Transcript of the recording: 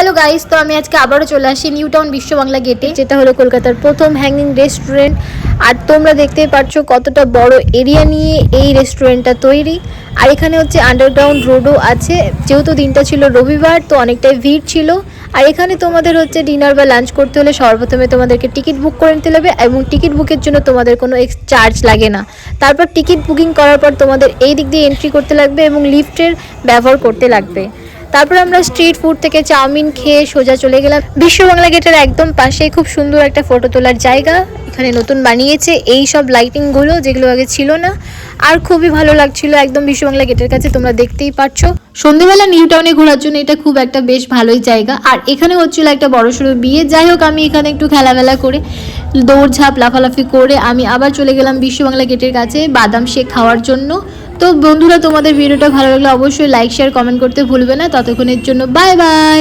Hello guys, তো আমি আজকে আবারও চলে আসি নিউ টাউন বিশ্ব বাংলা গেটে, যেটা হলো কলকাতার প্রথম হ্যাঙ্গিং রেস্টুরেন্ট। আর তোমরা দেখতেই পাচ্ছো কতটা বড় এরিয়া নিয়ে এই রেস্টুরেন্টটা তৈরি। আর এখানে হচ্ছে আন্ডারগ্রাউন্ড রোডও আছে, যেহেতু দিনটা ছিল রবিবার তো অনেকটাই ভিড় ছিল। আর এখানে তোমাদের হচ্ছে ডিনার বা লাঞ্চ করতে হলে সর্বপ্রথমে তোমাদেরকে টিকিট বুক করে নিতে হবে, এবং টিকিট বুকের জন্য তোমাদের কোনো চার্জ লাগে না। তারপর টিকিট বুকিং করার পর তোমাদের এই দিক দিয়ে এন্ট্রি করতে লাগবে এবং লিফটের ব্যবহার করতে লাগবে। তারপর আমরা স্ট্রিট ফুড থেকে চাউমিন খেয়ে সোজা চলে গেলাম বিশ্ব বাংলা গেটের একদম পাশে খুব সুন্দর একটা ফটো তোলার জায়গা। এখানে নতুন বানিয়েছে এই সব লাইটিংগুলো, যেগুলো আগে ছিল না। আর খুবই ভালো লাগছিল একদম বিশ্ব বাংলা গেটের কাছে, তোমরা দেখতেই পাচ্ছ। সন্ধ্যেবেলা নিউ টাউনে ঘোরার জন্য এটা খুব একটা বেশ ভালোই জায়গা। আর এখানে হচ্ছিল একটা বড়সড় বিয়ে। যাই হোক, আমি এখানে একটু খেলামেলা করে দৌড়ঝাঁপ লাফালাফি করে আমি আবার চলে গেলাম বিশ্ব বাংলা গেটের কাছে বাদাম শেক খাওয়ার জন্য। তো বন্ধুরা, তোমাদের ভিডিওটা ভালো লাগলে অবশ্যই লাইক শেয়ার কমেন্ট করতে ভুলবে না। ততক্ষণের জন্য বাই বাই।